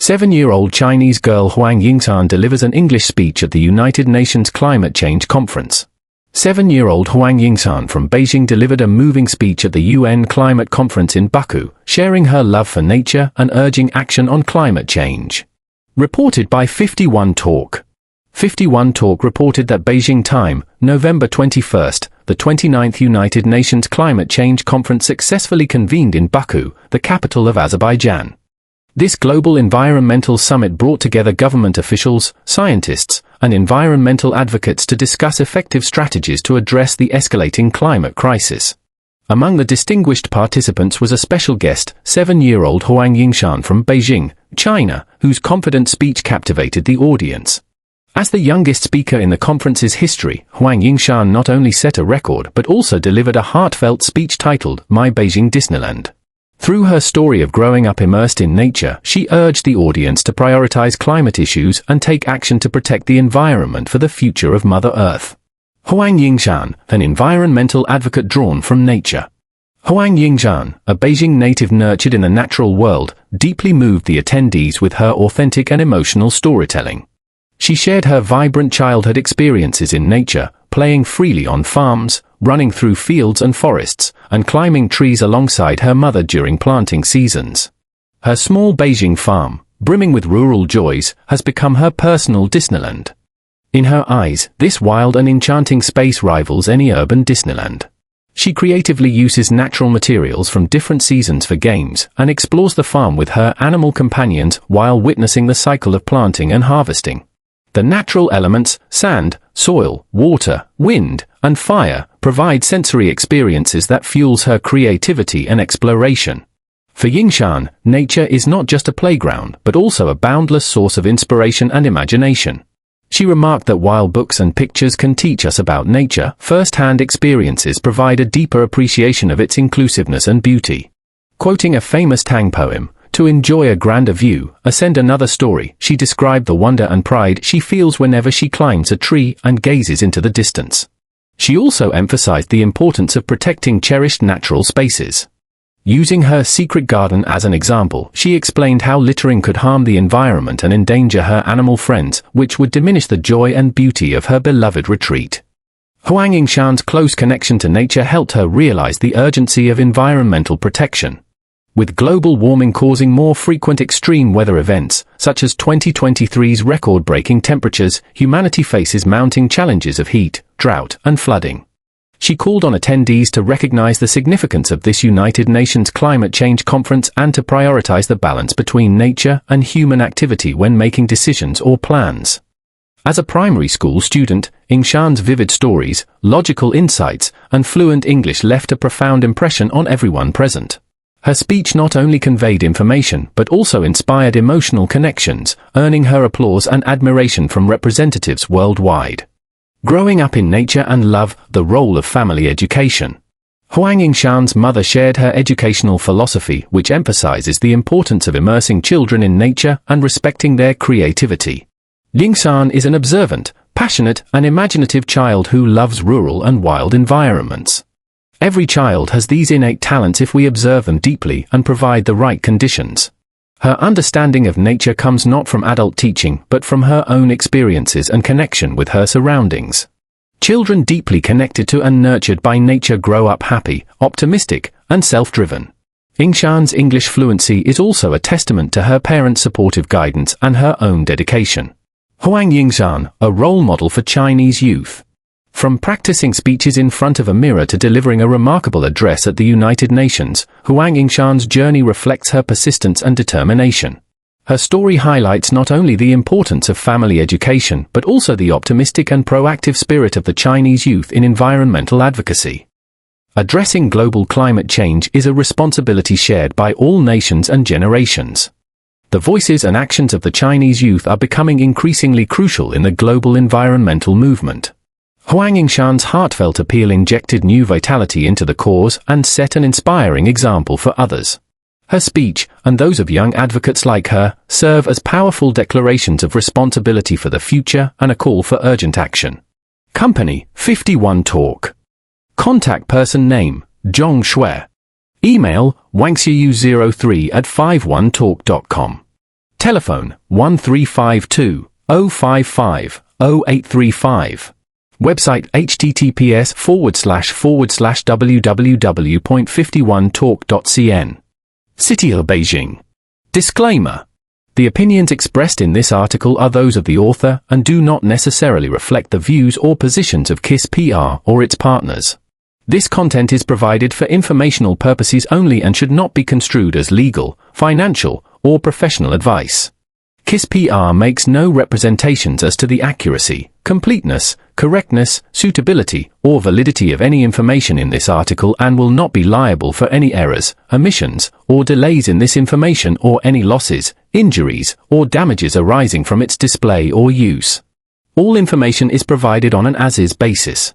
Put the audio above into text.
7-year-old Chinese girl Huang Yingshan delivers an English speech at the United Nations Climate Change Conference. 7-year-old Huang Yingshan from Beijing delivered a moving speech at the UN Climate Conference in Baku, sharing her love for nature and urging action on climate change. Reported by 51 Talk. 51 Talk reported that Beijing Time, November 21, the 29th United Nations Climate Change Conference successfully convened in Baku, the capital of Azerbaijan. This global environmental summit brought together government officials, scientists, and environmental advocates to discuss effective strategies to address the escalating climate crisis. Among the distinguished participants was a special guest, 7-year-old Huang Yingshan from Beijing, China, whose confident speech captivated the audience. As the youngest speaker in the conference's history, Huang Yingshan not only set a record but also delivered a heartfelt speech titled, My Beijing Disneyland. Through her story of growing up immersed in nature, she urged the audience to prioritize climate issues and take action to protect the environment for the future of Mother Earth. Huang Yingshan, an environmental advocate drawn from nature. Huang Yingshan, a Beijing native nurtured in the natural world, deeply moved the attendees with her authentic and emotional storytelling. She shared her vibrant childhood experiences in nature, playing freely on farms, running through fields and forests, and climbing trees alongside her mother during planting seasons. Her small Beijing farm, brimming with rural joys, has become her personal Disneyland. In her eyes, this wild and enchanting space rivals any urban Disneyland. She creatively uses natural materials from different seasons for games, and explores the farm with her animal companions while witnessing the cycle of planting and harvesting. The natural elements, sand, soil, water, wind, and fire, provide sensory experiences that fuels her creativity and exploration. For Yingshan, nature is not just a playground, but also a boundless source of inspiration and imagination. She remarked that while books and pictures can teach us about nature, first-hand experiences provide a deeper appreciation of its inclusiveness and beauty. Quoting a famous Tang poem, "To enjoy a grander view, ascend another story," she described the wonder and pride she feels whenever she climbs a tree and gazes into the distance. She also emphasized the importance of protecting cherished natural spaces. Using her secret garden as an example, she explained how littering could harm the environment and endanger her animal friends, which would diminish the joy and beauty of her beloved retreat. Huang Yingshan's close connection to nature helped her realize the urgency of environmental protection. With global warming causing more frequent extreme weather events, such as 2023's record-breaking temperatures, humanity faces mounting challenges of heat, drought, and flooding. She called on attendees to recognize the significance of this United Nations Climate Change Conference and to prioritize the balance between nature and human activity when making decisions or plans. As a primary school student, Yingshan's vivid stories, logical insights, and fluent English left a profound impression on everyone present. Her speech not only conveyed information but also inspired emotional connections, earning her applause and admiration from representatives worldwide. Growing up in nature and love, the role of family education. Huang Yingshan's mother shared her educational philosophy, which emphasizes the importance of immersing children in nature and respecting their creativity. Yingshan is an observant, passionate, and imaginative child who loves rural and wild environments. Every child has these innate talents if we observe them deeply and provide the right conditions. Her understanding of nature comes not from adult teaching but from her own experiences and connection with her surroundings. Children deeply connected to and nurtured by nature grow up happy, optimistic, and self-driven. Yingshan's English fluency is also a testament to her parents' supportive guidance and her own dedication. Huang Yingshan, a role model for Chinese youth. From practicing speeches in front of a mirror to delivering a remarkable address at the United Nations, Huang Yingshan's journey reflects her persistence and determination. Her story highlights not only the importance of family education but also the optimistic and proactive spirit of the Chinese youth in environmental advocacy. Addressing global climate change is a responsibility shared by all nations and generations. The voices and actions of the Chinese youth are becoming increasingly crucial in the global environmental movement. Huang Yingshan's heartfelt appeal injected new vitality into the cause and set an inspiring example for others. Her speech, and those of young advocates like her, serve as powerful declarations of responsibility for the future and a call for urgent action. Company, 51 Talk. Contact person name, Zhong Shui. Email, wangxiu03@51talk.com. Telephone 1352 055 0835. Website https://www.51talk.cn. City of Beijing. Disclaimer. The opinions expressed in this article are those of the author and do not necessarily reflect the views or positions of KISS PR or its partners. This content is provided for informational purposes only and should not be construed as legal, financial, or professional advice. KISS PR makes no representations as to the accuracy, completeness, correctness, suitability, or validity of any information in this article and will not be liable for any errors, omissions, or delays in this information or any losses, injuries, or damages arising from its display or use. All information is provided on an as-is basis.